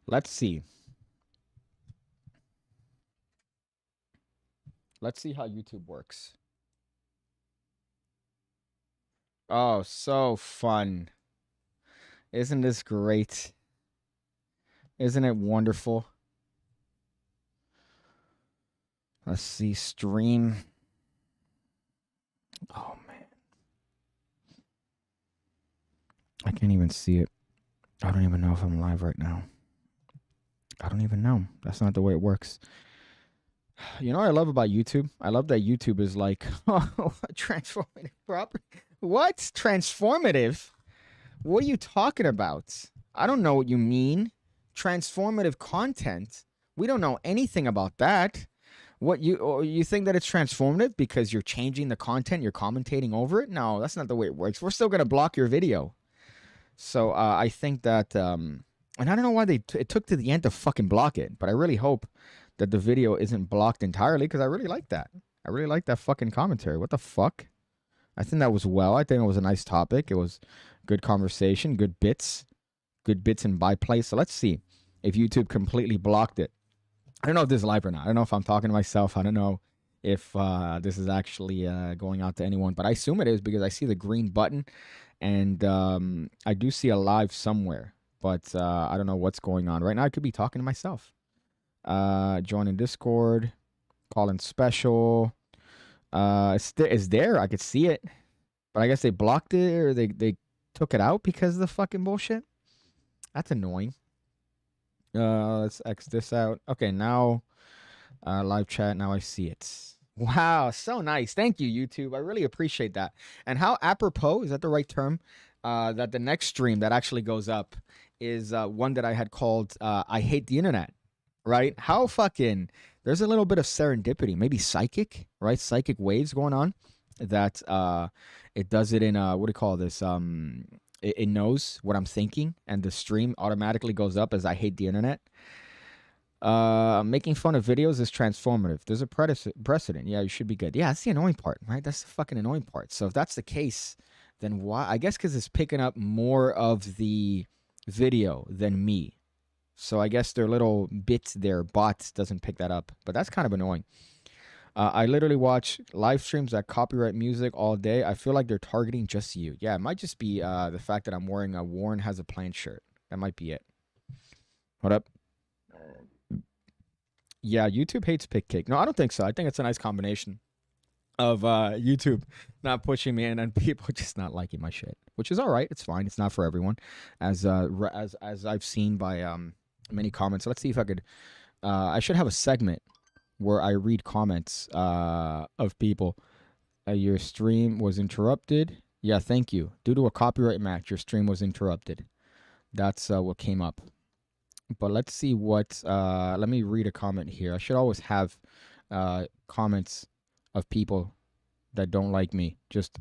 Let's see. Let's see how YouTube works. Oh, so fun. Isn't this great? Isn't it wonderful? Let's see. Stream. Oh, man. I can't even see it. I don't even know if I'm live right now. I don't even know. That's not the way it works. You know what I love about YouTube? I love that YouTube is like, oh, transformative property. What? Transformative? What are you talking about? I don't know what you mean. Transformative content? We don't know anything about that. What you think that it's transformative because you're changing the content, you're commentating over it? No, that's not the way it works. We're still gonna block your video. So I think that, and I don't know why it took to the end to fucking block it, but I really hope that the video isn't blocked entirely because I really like that. I really like that fucking commentary. What the fuck? I think that was well. I think it was a nice topic. It was good conversation, good bits in byplay. So let's see if YouTube completely blocked it. I don't know if this is live or not. I don't know if I'm talking to myself. I don't know if this is actually going out to anyone, but I assume it is because I see the green button, and I do see a live somewhere, but I don't know what's going on right now. I could be talking to myself. Joining Discord, calling special. It's there. I could see it, but I guess they blocked it or they took it out because of the fucking bullshit. That's annoying. Let's X this out. Okay, now live chat. Now I see it. Wow, so nice. Thank you, YouTube. I really appreciate that. And how apropos, is that the right term? That the next stream that actually goes up is one that I had called I Hate the Internet, right? How fucking, there's a little bit of serendipity, maybe psychic, right? Psychic waves going on that it does it in, what do you call this? It knows what I'm thinking, and the stream automatically goes up as I hate the internet. Making fun of videos is transformative. There's a precedent. Yeah, you should be good. Yeah, that's the annoying part, right? That's the fucking annoying part. So if that's the case, then why? I guess because it's picking up more of the video than me. So I guess their little bits, their bots doesn't pick that up. But that's kind of annoying. I literally watch live streams that copyright music all day. I feel like they're targeting just you. Yeah, it might just be the fact that I'm wearing a Warren Has a Plan shirt. That might be it. What up? Yeah, YouTube hates Pigcake. No, I don't think so. I think it's a nice combination of YouTube not pushing me and people just not liking my shit, which is all right. It's fine. It's not for everyone, as I've seen by many comments. So let's see if I could. I should have a segment where I read comments of people. Your stream was interrupted. Yeah, thank you. Due to a copyright match, your stream was interrupted. That's what came up. But let's see what. Let me read a comment here. I should always have comments of people that don't like me, just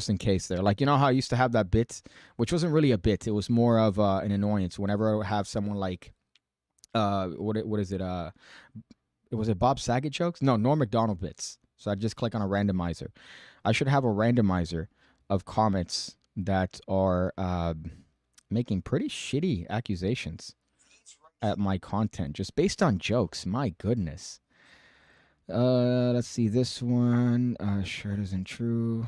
in case they're like, you know how I used to have that bit, which wasn't really a bit. It was more of an annoyance. Whenever I have someone like, what is it? Was it Bob Saget jokes? No, Norm Macdonald bits. So I just click on a randomizer. I should have a randomizer of comments that are making pretty shitty accusations at my content just based on jokes. My goodness. Let's see this one. Shirt isn't true.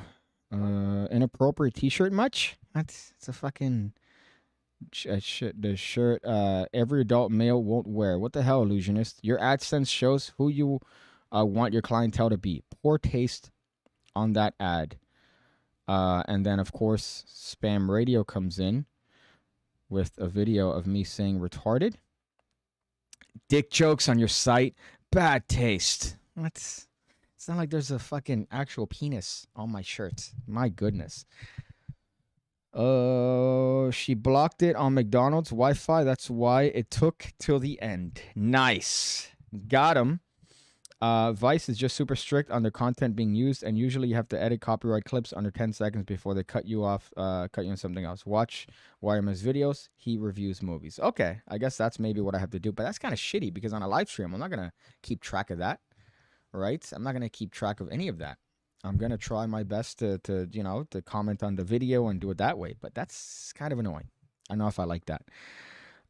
Inappropriate T-shirt much? It's a fucking the shirt every adult male won't wear. What the hell, illusionist? Your AdSense shows who you want your clientele to be. Poor taste on that ad. And then of course spam radio comes in with a video of me saying retarded. Dick jokes on your site. Bad taste. What? It's not like there's a fucking actual penis on my shirt. My goodness. She blocked it on McDonald's Wi-Fi. That's why it took till the end. Nice. Got him. Vice is just super strict on their content being used, and usually you have to edit copyright clips under 10 seconds before they cut you off, cut you on something else. Watch Wireman's videos. He reviews movies. Okay, I guess that's maybe what I have to do, but that's kind of shitty because on a live stream, I'm not going to keep track of that, right? I'm not going to keep track of any of that. I'm going to try my best to comment on the video and do it that way, but that's kind of annoying. I don't know if I like that.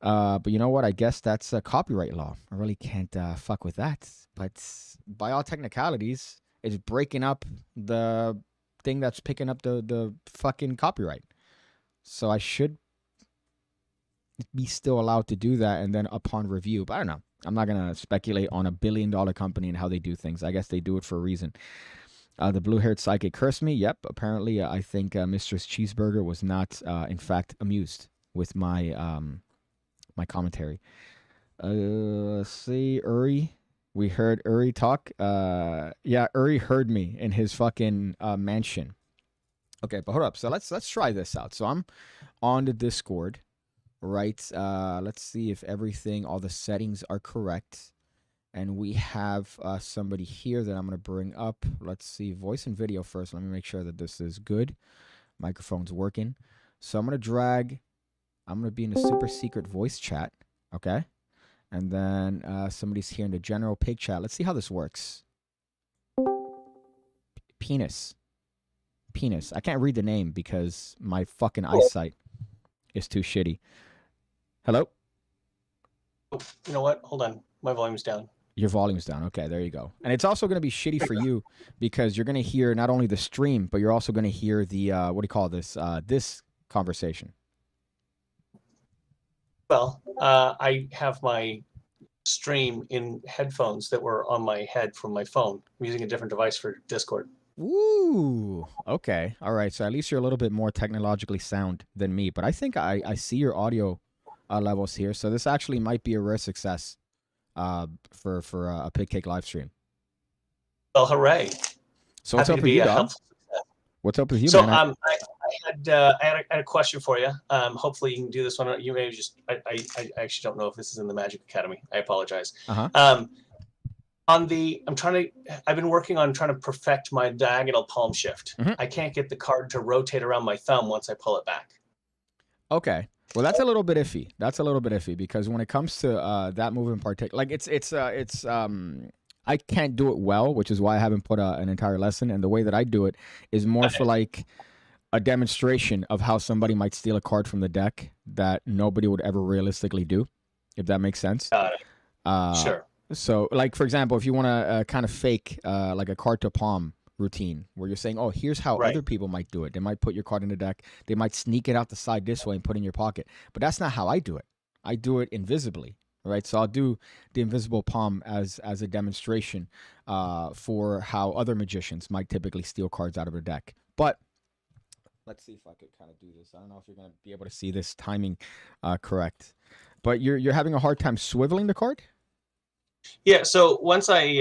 But you know what? I guess that's a copyright law. I really can't fuck with that. But by all technicalities, it's breaking up the thing that's picking up the fucking copyright. So I should be still allowed to do that, and then upon review. But I don't know. I'm not gonna speculate on $1 billion company and how they do things. I guess they do it for a reason. The blue-haired psychic cursed me. Yep. Apparently, I think Mistress Cheeseburger was not, in fact, amused with my commentary. Let's see, Uri. We heard Uri talk. Yeah, Uri heard me in his fucking mansion. Okay, but hold up. So let's try this out. So I'm on the Discord, right? Let's see if all the settings are correct. And we have somebody here that I'm going to bring up. Let's see, voice and video first. Let me make sure that this is good. Microphone's working. So I'm going to be in a super secret voice chat, okay? And then somebody's here in the general pig chat. Let's see how this works. Penis. I can't read the name because my fucking eyesight is too shitty. Hello? You know what? Hold on. My volume's down. Your volume's down. Okay, there you go. And it's also going to be shitty for you because you're going to hear not only the stream, but you're also going to hear the, what do you call this? This conversation. Well, I have my stream in headphones that were on my head from my phone. I'm using a different device for Discord. Ooh, okay. All right. So at least you're a little bit more technologically sound than me. But I think I see your audio levels here. So this actually might be a rare success for a Pigcake live stream. Well, hooray. So what's up with you, dog? What's up with you, so, man? I had a question for you. Hopefully you can do this one. You may just, I actually don't know if this is in the Magic Academy. I apologize. I've been working on trying to perfect my diagonal palm shift. I can't get the card to rotate around my thumb once I pull it back. Okay. Well, that's a little bit iffy. Because when it comes to that move in particular, like I can't do it well, which is why I haven't put an entire lesson. And the way that I do it is more for like a demonstration of how somebody might steal a card from the deck that nobody would ever realistically do, if that makes sense. Sure. So, like, for example, if you want to kind of fake like a card to palm routine where you're saying, oh, here's how other people might do it. They might put your card in the deck. They might sneak it out the side this way and put it in your pocket. But that's not how I do it. I do it invisibly, right? So I'll do the invisible palm as a demonstration for how other magicians might typically steal cards out of their deck. But let's see if I could kind of do this. I don't know if you're going to be able to see this timing correct. But you're having a hard time swiveling the card? Yeah, so once I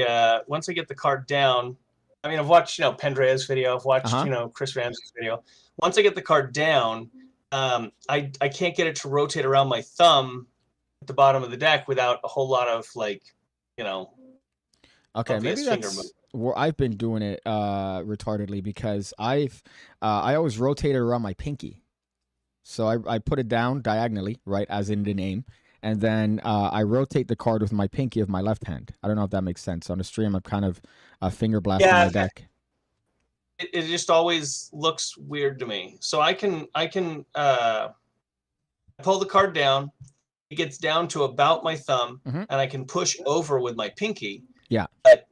get the card down, I mean, I've watched, Pendraya's video, I've watched, Chris Ramsey's video. Once I get the card down, I can't get it to rotate around my thumb at the bottom of the deck without a whole lot of okay, maybe that's where I've been doing it retardedly because I always rotate it around my pinky. So I put it down diagonally, right, as in the name. And then I rotate the card with my pinky of my left hand. I don't know if that makes sense. On the stream, I'm kind of finger blasting my deck. It just always looks weird to me. So I can pull the card down. It gets down to about my thumb, and I can push over with my pinky. Yeah. But,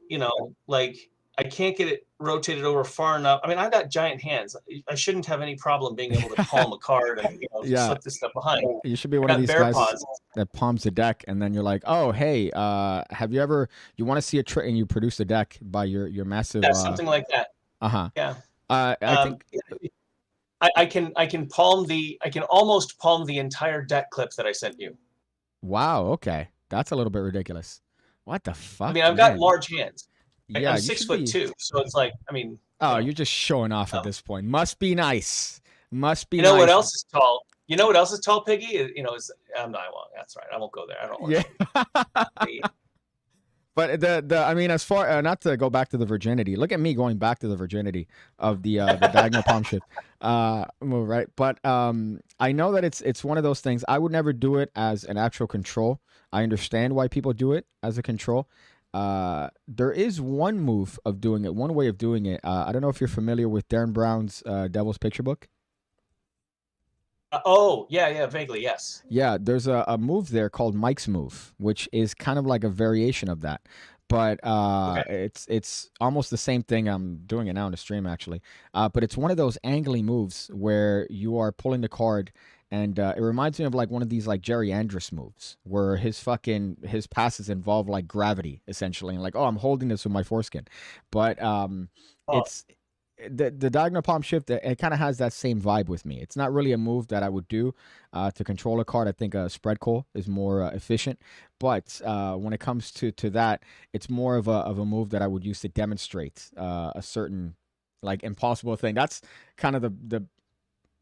I can't get it rotated over far enough. I mean, I've got giant hands. I shouldn't have any problem being able to palm a card and slip this stuff behind. You should be one of these guys that palms the deck, and then you're like, oh, hey, have you ever, you want to see a trick, and you produce the deck by your massive. Yeah, something like that. Yeah. I think I can almost palm the entire deck clip that I sent you. Wow. Okay. That's a little bit ridiculous. What the fuck? I mean, I've got large hands. Yeah, I'm 6'2", so it's like, I mean. Oh, you're just showing off at this point. Must be nice. You know what else is tall? You know what else is tall, Piggy? I'm not. Well, that's right. I won't go there. I don't want to. But I mean, as far not to go back to the virginity. Look at me going back to the virginity of the diagonal palm shift move, right? But I know that it's one of those things. I would never do it as an actual control. I understand why people do it as a control. There is one move of doing it, one way of doing it. I don't know if you're familiar with Darren Brown's Devil's Picture Book. Yeah, vaguely, yes. Yeah, there's a move there called Mike's move, which is kind of like a variation of that. But Okay. it's almost the same thing. I'm doing it now in the stream actually. But it's one of those angly moves where you are pulling the card, and it reminds me of like one of these like Jerry Andrus moves, where his passes involve like gravity essentially, and like, oh, I'm holding this with my foreskin. But Oh, it's the diagonal palm shift. It kind of has that same vibe with me. It's not really a move that I would do to control a card. I think a spread call is more efficient. But when it comes to that, it's more of a move that I would use to demonstrate a certain like impossible thing. That's kind of the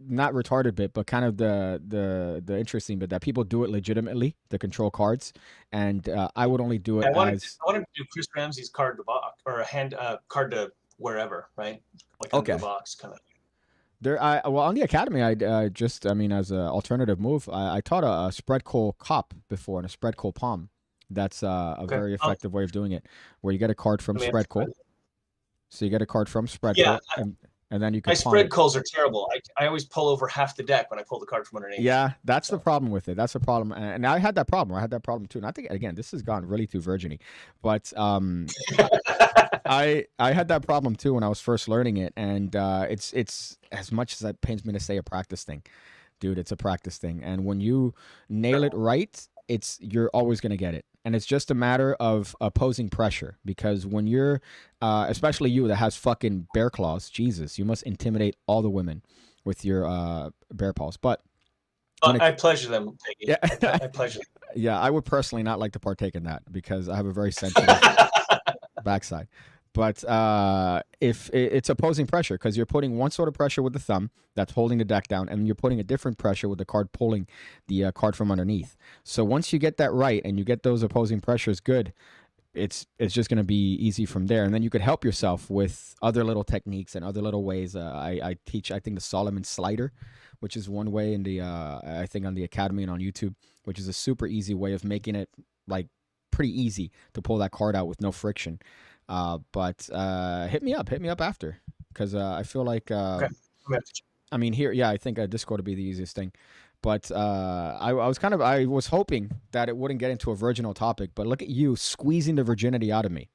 not retarded bit, but kind of the interesting bit that people do it legitimately to control cards, and I would only do it as I wanted to do Chris Ramsey's card to box or a hand card to wherever, right? Like under the okay. box, kind of. There, well on the academy, I mean, as an alternative move, I taught a spread call cop before and a spread call palm. That's a Okay. very effective way of doing it, where you get a card from Let me ask spread you. call. So you get a card from spread Yeah, call, and then you my could palm spread it. calls are terrible. I always pull over half the deck when I pull the card from underneath. Yeah, that's the So. problem with it. That's the problem, and I had that problem. I had that problem too. And I think again, this has gone really too virginy, but I had that problem too when I was first learning it, and it's as much as that pains me to say a practice thing, dude. It's a practice thing, and when you nail it right, you're always gonna get it, and it's just a matter of opposing pressure. Because when you're, especially you that has fucking bear claws, Jesus, you must intimidate all the women with your bear paws. But when I pleasure them, Peggy. yeah, I pleasure them. yeah, I would personally not like to partake in that because I have a very sensitive backside. But if it's opposing pressure, because you're putting one sort of pressure with the thumb that's holding the deck down, and you're putting a different pressure with the card pulling the card from underneath. So once you get that right and you get those opposing pressures good, it's just going to be easy from there. And then you could help yourself with other little techniques and other little ways. I teach, I think, the Solomon slider, which is one way in the I think on the academy and on YouTube, which is a super easy way of making it like pretty easy to pull that card out with no friction. But hit me up after, because I feel like Okay. I mean here, yeah, I think Discord would be the easiest thing. But I was hoping that it wouldn't get into a virginal topic, but look at you squeezing the virginity out of me.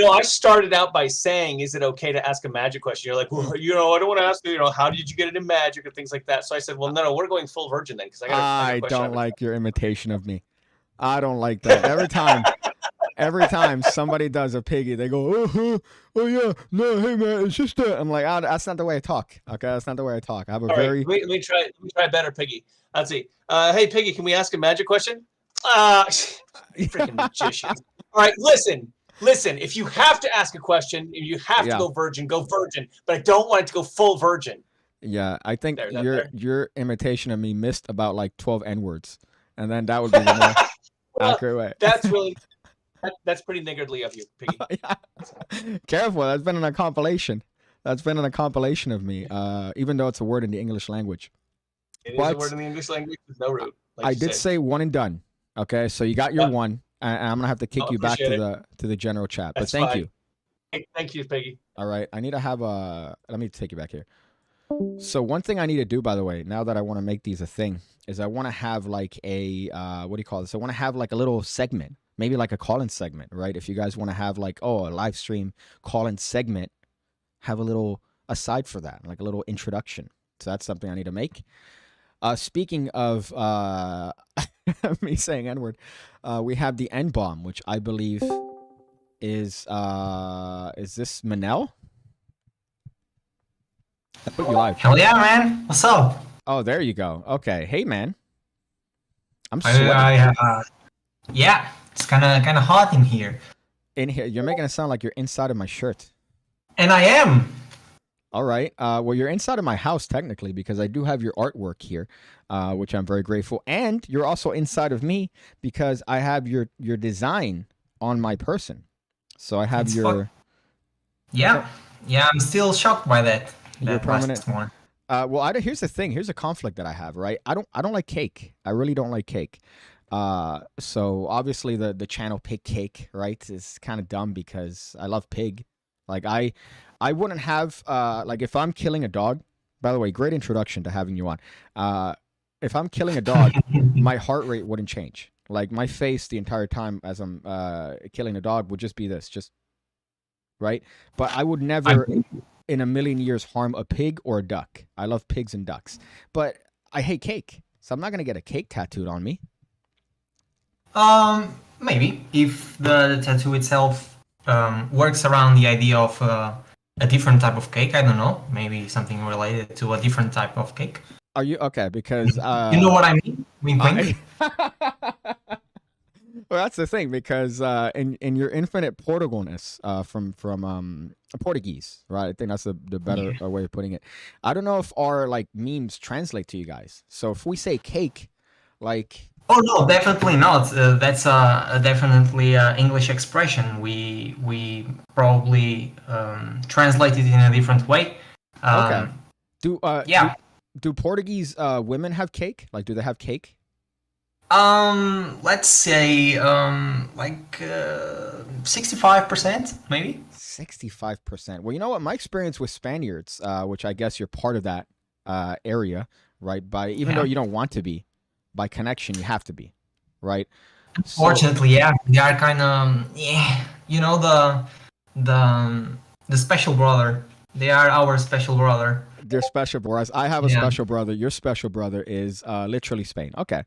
I started out by saying, "Is it okay to ask a magic question?" You're like, "Well, I don't want to ask you. How did you get it in magic and things like that." So I said, "Well, no, we're going full virgin then, because I got a question." Don't like your imitation of me. I don't like that. Every time somebody does a piggy, they go, oh yeah, no, hey man, it's just that. I'm like, that's not the way I talk. Okay, that's not the way I talk. I have a All very. right, let me try better, Piggy. Let's see. Hey, Piggy, can we ask a magic question? Freaking magician. All right, listen. If you have to ask a question, if you have to go virgin, go virgin. But I don't want it to go full virgin. Yeah, I think your imitation of me missed about like 12 N words, and then that would be the more accurate way. That's really. That's pretty niggardly of you, Piggy. Careful, that's been in a compilation. That's been in a compilation of me, even though it's a word in the English language. It is a word in the English language with no root. Like I did say one and done. Okay, so you got your one, and I'm gonna have to kick you back to the general chat. But thank you. Thank you, Piggy. All right, I need to have a. Let me take you back here. So one thing I need to do, by the way, now that I want to make these a thing, is I want to have like a what do you call this? I want to have like a little segment. Maybe like a call-in segment, right? If you guys want to have like, a live stream call-in segment, have a little aside for that, like a little introduction. So that's something I need to make. Speaking of me saying N-word, we have the N-bomb, which I believe is this Manel? I put you live. Hell yeah, man. What's up? Oh, there you go. Okay. Hey, man. I'm sweating. Yeah. It's kind of hot in here. In here, you're making it sound like you're inside of my shirt. And I am. All right. Well, you're inside of my house technically because I do have your artwork here, which I'm very grateful. And you're also inside of me because I have your design on my person. So I have your. Yeah. Yeah. I'm still shocked by that. Your permanent one. Well, here's the thing. Here's a conflict that I have. Right. I don't like cake. I really don't like cake. So obviously the channel Pigcake, right, is kind of dumb because I love pig. Like I wouldn't have like if I'm killing a dog. By the way, great introduction to having you on. if I'm killing a dog, my heart rate wouldn't change. Like my face the entire time as I'm killing a dog would just be this, just right. But I would never in a million years harm a pig or a duck. I love pigs and ducks, but I hate cake, so I'm not gonna get a cake tattooed on me. Maybe if the tattoo itself works around the idea of a different type of cake. I don't know. Maybe something related to a different type of cake. Are you okay? Because you know what I mean? Wink, wink. Well, that's the thing, because in your infinite Portugalness from Portuguese, right? I think that's the better way of putting it. I don't know if our like memes translate to you guys. So if we say cake, like oh no, definitely not. That's a definitely English expression. We probably translate it in a different way. Okay. Do Portuguese women have cake? Like, do they have cake? Let's say like 65%, maybe. 65%. Well, you know what? My experience with Spaniards, which I guess you're part of that area, right? Even though you don't want to be, by connection you have to be, right? Fortunately, yeah, they are kind of you know the special brother. They are our special brother. They're special brothers. I have a special brother. Your special brother is literally Spain. Okay.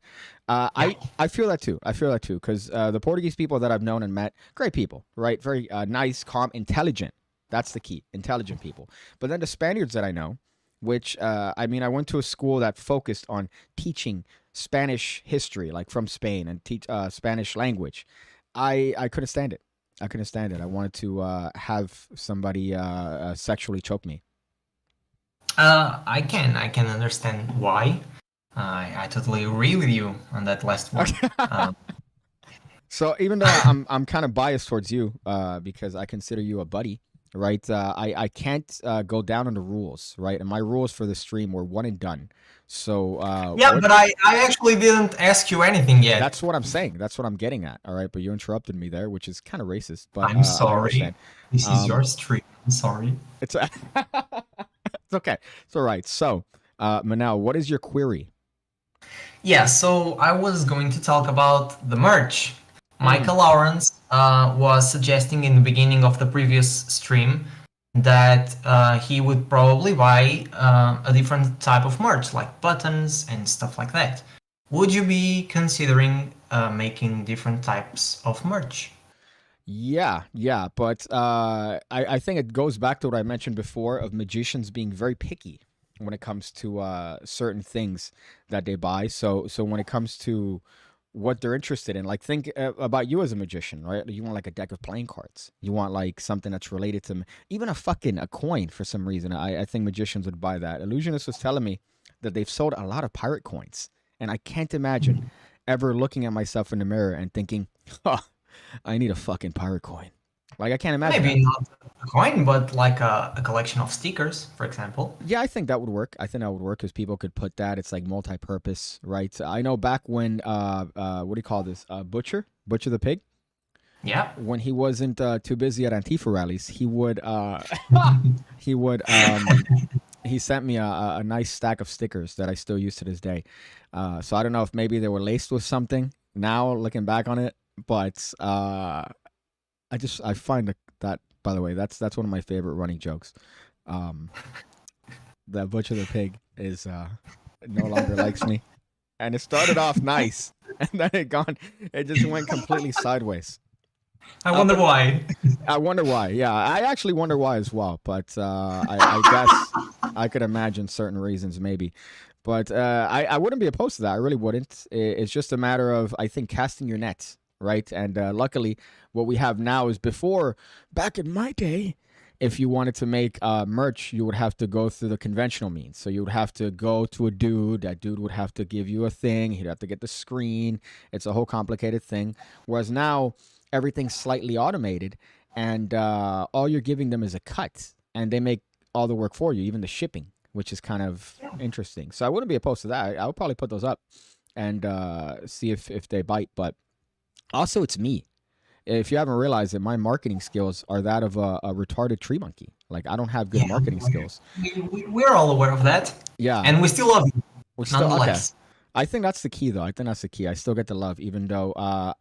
I feel that too. Because the Portuguese people that I've known and met, great people, right? Very nice, calm, intelligent. That's the key. Intelligent people. But then the Spaniards that I know, which, I went to a school that focused on teaching Spanish history, like from Spain, and teach Spanish language. I couldn't stand it. I wanted to have somebody sexually choke me. I can understand why. I totally agree with you on that last one. So even though I'm kind of biased towards you, because I consider you a buddy, right? I can't go down on the rules, right? And my rules for the stream were one and done. So but I actually didn't ask you anything yet. That's what I'm saying. That's what I'm getting at. All right, but you interrupted me there, which is kind of racist. But I'm sorry. This is your stream. I'm sorry. It's it's okay. It's all right. So, Manal, what is your query? Yeah, so I was going to talk about the merch. Michael Lawrence was suggesting in the beginning of the previous stream that he would probably buy a different type of merch, like buttons and stuff like that. Would you be considering making different types of merch? Yeah, but I think it goes back to what I mentioned before of magicians being very picky when it comes to certain things that they buy. So when it comes to what they're interested in, like think about you as a magician, right? You want like a deck of playing cards. You want like something that's related to even a coin for some reason. I think magicians would buy that. Illusionist was telling me that they've sold a lot of pirate coins, and I can't imagine ever looking at myself in the mirror and thinking, I need a fucking pirate coin. Like, I can't imagine. Maybe not a coin, but like a collection of stickers, for example. Yeah, I think that would work. Because people could put that. It's like multi-purpose, right? I know back when, what do you call this? Butcher the pig? Yeah. When he wasn't too busy at Antifa rallies, he sent me a nice stack of stickers that I still use to this day. So I don't know if maybe they were laced with something now, looking back on it. But I find that, by the way, that's one of my favorite running jokes. That Butcher the pig is no longer likes me, and it started off nice, and then it just went completely sideways. I wonder why. I wonder why. Yeah, I actually wonder why as well. But I guess I could imagine certain reasons, maybe. But I wouldn't be opposed to that. I really wouldn't. It's just a matter of, I think, casting your net. Right. And luckily, what we have now is back in my day, if you wanted to make merch, you would have to go through the conventional means. So you would have to go to a dude. That dude would have to give you a thing. He'd have to get the screen. It's a whole complicated thing. Whereas now, everything's slightly automated, and all you're giving them is a cut, and they make all the work for you, even the shipping, which is kind of interesting. So I wouldn't be opposed to that. I would probably put those up and see if they bite. But also, it's me. If you haven't realized it, my marketing skills are that of a retarded tree monkey. Like, I don't have good marketing skills. We're all aware of that. Yeah. And we still love you, nonetheless. I think that's the key, though. I think that's the key. I still get the love, even though I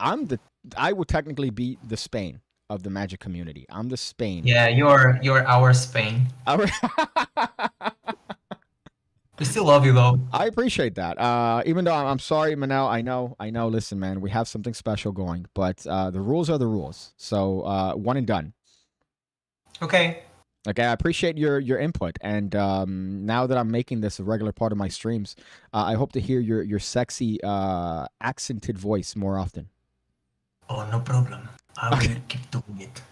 would technically be the Spain of the Magic community. I'm the Spain. Yeah, you're our Spain. Our We still love you though. I appreciate that. Even though I'm sorry, Manel. I know. Listen, man, we have something special going, but the rules are the rules. So one and done. Okay. Okay, I appreciate your input, and now that I'm making this a regular part of my streams, I hope to hear your sexy accented voice more often. Oh, no problem. I will keep doing it.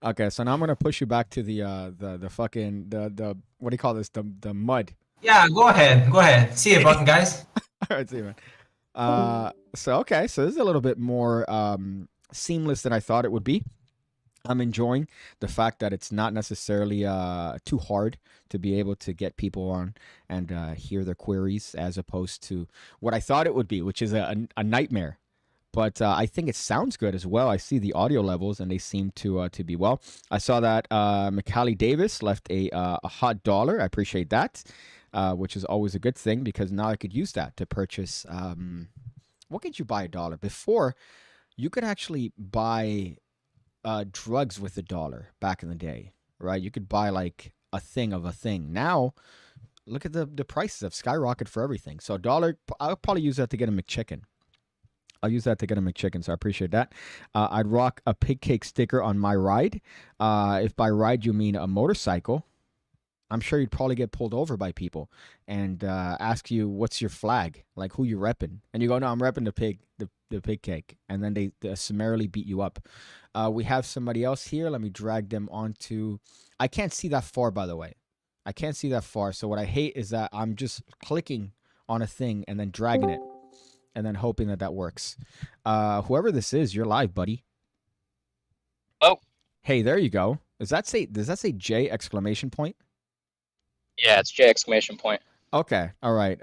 Okay, so now I'm gonna push you back to the fucking the what do you call this, the mud. Yeah, go ahead. See you, button guys. All right, see you, man. So this is a little bit more seamless than I thought it would be. I'm enjoying the fact that it's not necessarily too hard to be able to get people on and hear their queries, as opposed to what I thought it would be, which is a nightmare. But I think it sounds good as well. I see the audio levels, and they seem to be well. I saw that Macali Davis left a hot $1. I appreciate that, which is always a good thing, because now I could use that to purchase. What could you buy $1 before? You could actually buy drugs with $1 back in the day, right? You could buy like a thing of a thing. Now, look at the prices have skyrocketed for everything. So $1, I'll probably use that to get a McChicken. I'll use that to get a McChicken, so I appreciate that. I'd rock a Pigcake sticker on my ride. If by ride you mean a motorcycle, I'm sure you'd probably get pulled over by people and ask you, what's your flag? Like, who you repping? And you go, no, I'm repping the Pigcake. And then they summarily beat you up. We have somebody else here. Let me drag them onto... I can't see that far, by the way. I can't see that far. So what I hate is that I'm just clicking on a thing and then dragging it, and then hoping that works. Whoever this is, you're live, buddy. Oh. Hey, there you go. Does that say J exclamation point? Yeah, it's J exclamation point. Okay. All right.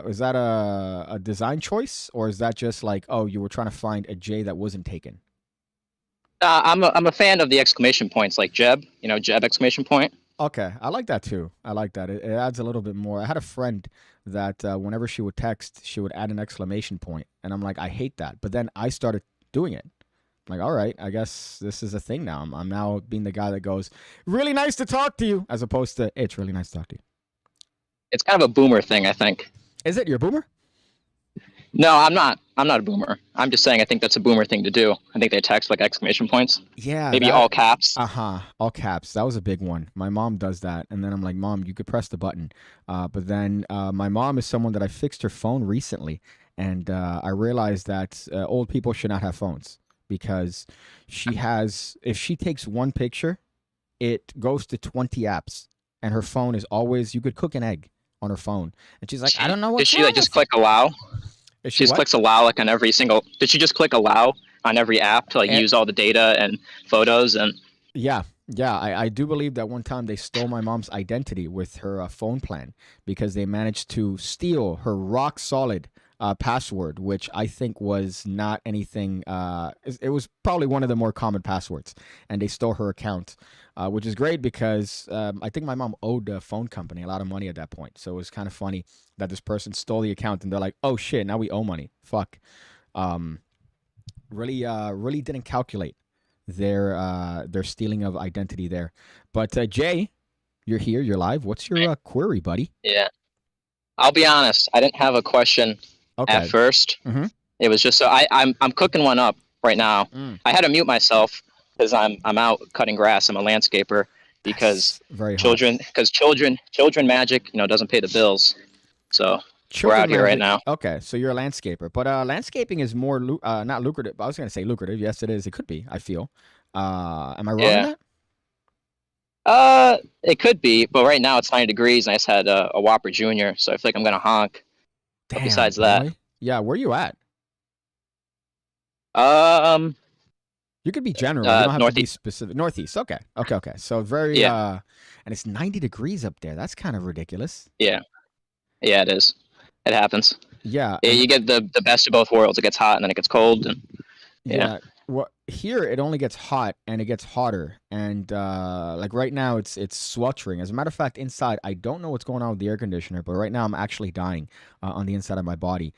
Is that a design choice, or is that just like, oh, you were trying to find a J that wasn't taken? I'm a fan of the exclamation points, like Jeb. You know, Jeb exclamation point. Okay, I like that too. I like that. It adds a little bit more. I had a friend that whenever she would text, she would add an exclamation point, and I'm like, I hate that. But then I started doing it. I'm like, all right, I guess this is a thing now. I'm now being the guy that goes, really nice to talk to you, as opposed to, it's really nice to talk to you. It's kind of a boomer thing, I think. Is it? You're a boomer? No, I'm not. I'm not a boomer. I'm just saying I think that's a boomer thing to do. I think they text like exclamation points. Yeah. Maybe all caps. All caps. That was a big one. My mom does that. And then I'm like, Mom, you could press the button. But then my mom is someone that I fixed her phone recently. And I realized that old people should not have phones, because if she takes one picture, it goes to 20 apps. And her phone is always, you could cook an egg on her phone. And she's like, I don't know what. Did she like just click allow? She just clicks allow like on every single. Did she just click allow on every app to like use all the data and photos and? Yeah, I do believe that one time they stole my mom's identity with her phone plan, because they managed to steal her rock solid password, which I think was not anything. It was probably one of the more common passwords, and they stole her account, which is great because I think my mom owed the phone company a lot of money at that point. So it was kind of funny that this person stole the account, and they're like, "Oh shit, now we owe money." Fuck. Really didn't calculate their stealing of identity there. But Jay, you're here. You're live. What's your query, buddy? Yeah, I'll be honest. I didn't have a question at first. Mm-hmm. It was just so I'm cooking one up right now. I had to mute myself because I'm out cutting grass. I'm a landscaper because children magic doesn't pay the bills. So we're out here right now. Okay, so you're a landscaper, but landscaping is more not lucrative. I was going to say lucrative. Yes, it is. It could be. I feel. Am I wrong in that? It could be, but right now it's 90 degrees, and I just had a Whopper Junior, so I feel like I'm gonna honk. Damn, but besides that, yeah, where are you at? You could be general. You don't have to be specific. Northeast. Okay. So very and it's 90 degrees up there. That's kind of ridiculous. Yeah, it is. It happens. Yeah. You get the best of both worlds. It gets hot and then it gets cold, and Well, here it only gets hot and it gets hotter, and like right now it's sweltering. As a matter of fact, inside I don't know what's going on with the air conditioner, but right now I'm actually dying on the inside of my body,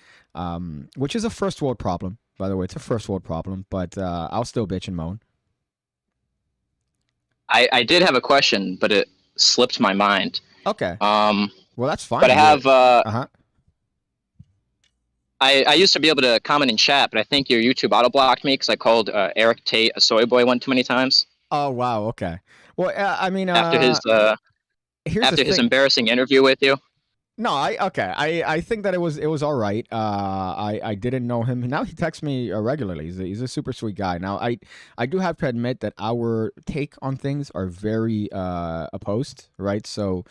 which is a first world problem, by the way. It's a first world problem, but I'll still bitch and moan. I did have a question, but it slipped my mind. Okay. Well, that's fine. But I have uh-huh. I used to be able to comment in chat, but I think your YouTube auto blocked me because I called Eric Tate a soy boy one too many times. Oh wow, okay. Well, I mean, after his embarrassing interview with you. No, I think that it was all right. I didn't know him. Now he texts me regularly. He's a super sweet guy. Now I do have to admit that our take on things are very opposed, right? So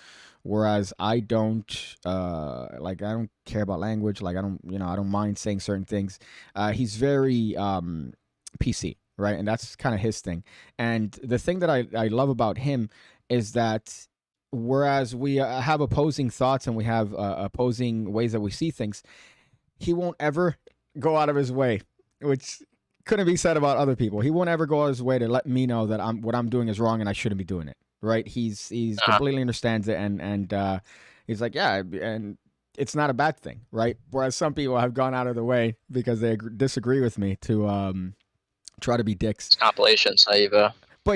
whereas I don't I don't care about language, like I don't mind saying certain things. He's very PC, right? And that's kind of his thing. And the thing that I love about him is that whereas we have opposing thoughts and we have opposing ways that we see things, he won't ever go out of his way, which couldn't be said about other people. He won't ever go out of his way to let me know that what I'm doing is wrong and I shouldn't be doing it. Right? He's completely understands it, and he's like, yeah, and it's not a bad thing, right? Whereas some people have gone out of the way because they disagree with me to try to be dicks. Compilations I've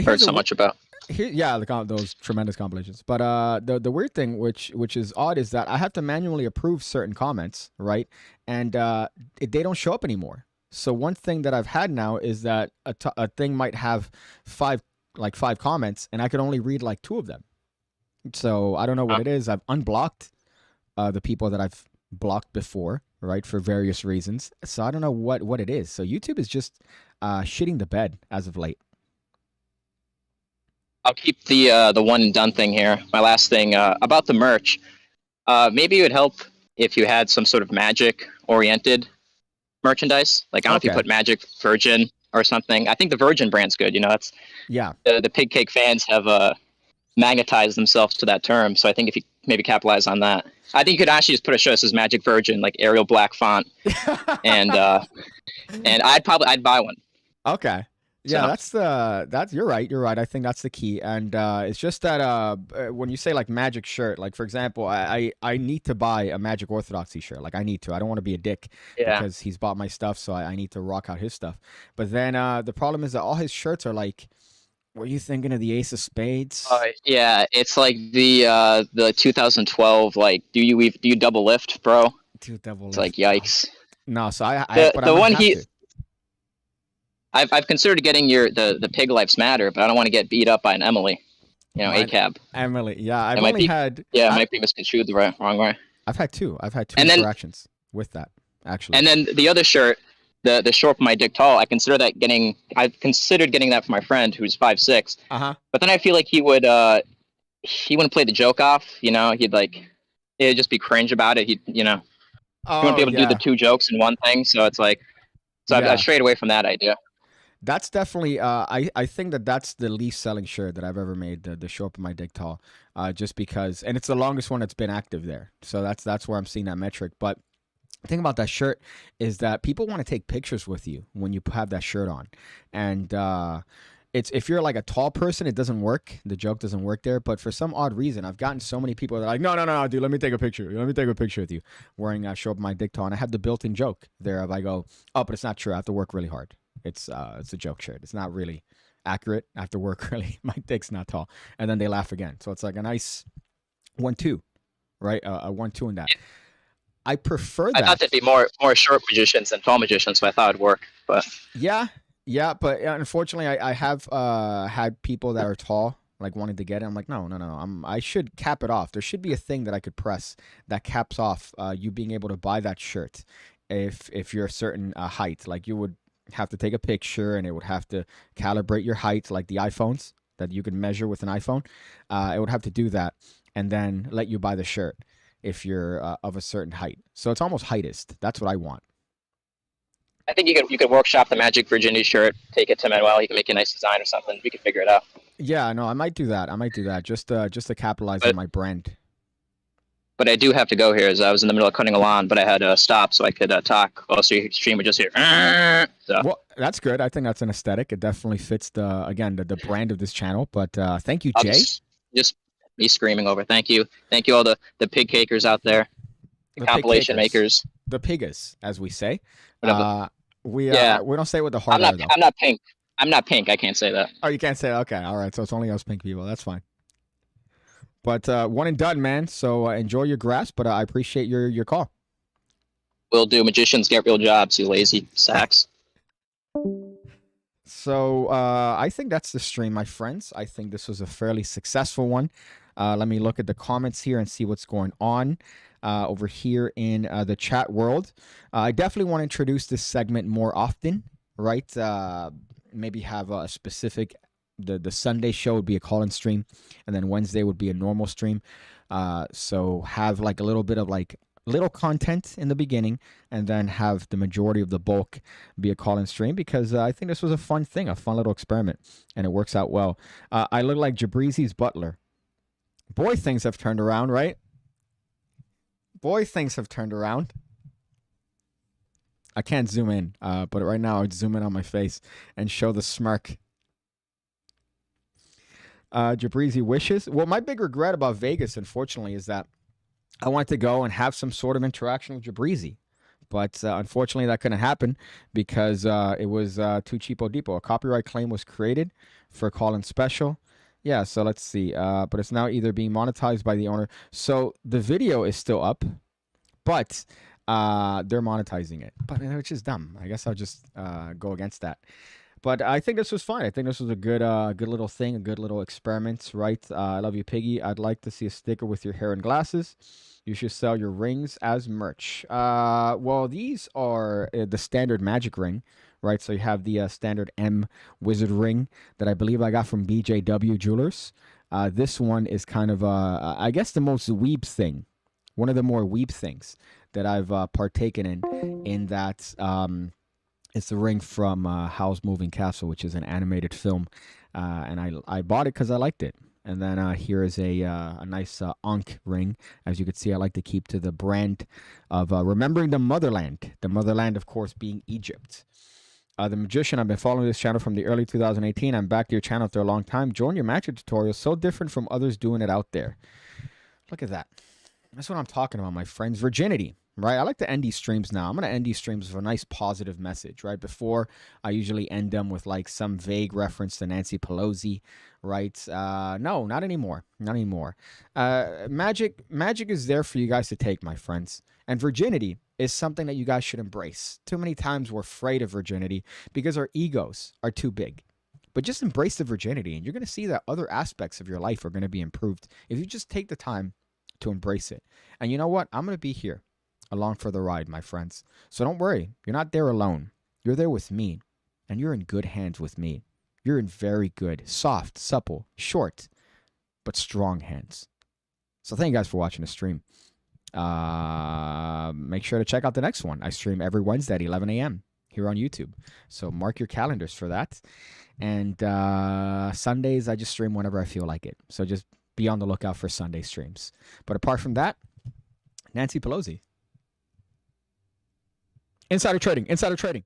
heard so much about. Those tremendous compilations. But the weird thing, which is odd, is that I have to manually approve certain comments, right? And they don't show up anymore. So one thing that I've had now is that a thing might have five comments, and I could only read like 2 of them. So I don't know what it is. I've unblocked the people that I've blocked before, right, for various reasons. So I don't know what it is. So YouTube is just shitting the bed as of late. I'll keep the one and done thing here. My last thing about the merch. Maybe it would help if you had some sort of magic oriented merchandise. Like I don't know if you put Magic Virgin or something. I think the Virgin brand's good. That's the Pigcake fans have magnetized themselves to that term. So I think if you maybe capitalize on that, I think you could actually just put a show that says Magic Virgin, like Arial black font, and I'd buy one. Okay. Yeah, that's you're right. You're right. I think that's the key. And it's just that when you say like magic shirt, like for example, I need to buy a Magic Orthodoxy shirt. Like I need to. I don't want to be a dick because he's bought my stuff, so I need to rock out his stuff. But then the problem is that all his shirts are like, were you thinking of the Ace of Spades? Yeah, it's like the 2012 like do you double lift, bro? It's like yikes. No, so I've considered getting the Pig Lives Matter, but I don't want to get beat up by an Emily, ACAB. Emily, yeah, it might be misconstrued the wrong way. I've had two interactions with that actually. And then the other shirt, the short for my dick tall, I've considered getting that for my friend who's 5'6". But then I feel like he wouldn't play the joke off. It'd just be cringe about it. He wouldn't be able to do the 2 jokes in one thing. So it's like, I strayed away from that idea. That's definitely I think that's the least selling shirt that I've ever made, the show up in my dick tall, just because, and it's the longest one that's been active there, so that's where I'm seeing that metric. But the thing about that shirt is that people want to take pictures with you when you have that shirt on, and it's if you're like a tall person, it doesn't work, the joke doesn't work there. But for some odd reason, I've gotten so many people that are like, no, dude, let me take a picture with you wearing show up in my dick tall, and I have the built-in joke there of I go, oh, but it's not true, I have to work really hard. It's a joke shirt. It's not really accurate. I have to work really. My dick's not tall. And then they laugh again. So it's like a nice 1-2, right? A 1-2 in that. I prefer that. I thought there'd be more short magicians than tall magicians, so I thought it'd work. But yeah. But unfortunately, I have had people that are tall like wanting to get it. I'm like, no. I should cap it off. There should be a thing that I could press that caps off you being able to buy that shirt if you're a certain height. Like you would have to take a picture and it would have to calibrate your height, like the iPhones that you can measure with an iPhone. It would have to do that and then let you buy the shirt if you're of a certain height. So it's almost heightist. That's what I want. I think you could workshop the Magic Virginia shirt, take it to Manuel. He can make a nice design or something. We could figure it out. Yeah, no, I might do that. Just to capitalize on my brand. but I do have to go here as I was in the middle of cutting a lawn, but I had to stop so I could talk. Oh, so your stream would just hear. So. Well, that's good. I think that's an aesthetic. It definitely fits the brand of this channel. But thank you, Jay. Just me screaming over. Thank you all the Pigcakers out there, the compilation makers, the piggas, as we say. We don't say it with the hard R though. I'm not pink. I'm not pink. I can't say that. Oh, you can't say that? Okay. All right. So it's only us pink people. That's fine. But one and done, man. So enjoy your grass. But I appreciate your call. Will do. Magicians get real jobs, you lazy sacks. So I think that's the stream, my friends. I think this was a fairly successful one. Let me look at the comments here and see what's going on over here in the chat world. I definitely want to introduce this segment more often, right? Maybe have a specific, the Sunday show would be a call-in stream, and then Wednesday would be a normal stream. So have like a little bit of like little content in the beginning, and then have the majority of the bulk be a call-in stream, because I think this was a fun thing, a fun little experiment, and it works out well. I look like Jabrizi's butler. Boy, things have turned around, right? Boy, things have turned around. I can't zoom in, but right now I'd zoom in on my face and show the smirk. Jabrizi wishes. Well, my big regret about Vegas, unfortunately, is that I wanted to go and have some sort of interaction with Jabrizi. But unfortunately, that couldn't happen because it was too cheapo deepo. A copyright claim was created for a call-in special. Yeah, so let's see. But it's now either being monetized by the owner. So the video is still up, but they're monetizing it. But which is dumb. I guess I'll just go against that. But I think this was fun. I think this was a good little thing, a good little experiment, right? I love you, Piggy. I'd like to see a sticker with your hair and glasses. You should sell your rings as merch. Well, these are the standard magic ring, right? So you have the standard M wizard ring that I believe I got from BJW Jewelers. This one is kind of, I guess, the most weeb thing. One of the more weeb things that I've partaken in that... it's the ring from Howl's Moving Castle, which is an animated film, and I bought it because I liked it. And then here is a nice Ankh ring. As you can see, I like to keep to the brand of remembering the motherland. The motherland, of course, being Egypt. The Magician, I've been following this channel from the early 2018. I'm back to your channel after a long time. Join your magic tutorials, so different from others doing it out there. Look at that. That's what I'm talking about, my friends. Virginity. Right, I like to end these streams now. I'm going to end these streams with a nice positive message, right? Before, I usually end them with like some vague reference to Nancy Pelosi, right? No, not anymore. Not anymore. Magic is there for you guys to take, my friends. And virginity is something that you guys should embrace. Too many times we're afraid of virginity because our egos are too big. But just embrace the virginity, and you're going to see that other aspects of your life are going to be improved if you just take the time to embrace it. And you know what? I'm going to be here along for the ride, my friends. So don't worry. You're not there alone. You're there with me. And you're in good hands with me. You're in very good, soft, supple, short, but strong hands. So thank you guys for watching the stream. Make sure to check out the next one. I stream every Wednesday at 11 a.m. here on YouTube. So mark your calendars for that. And Sundays, I just stream whenever I feel like it. So just be on the lookout for Sunday streams. But apart from that, Nancy Pelosi. Insider trading. Insider trading.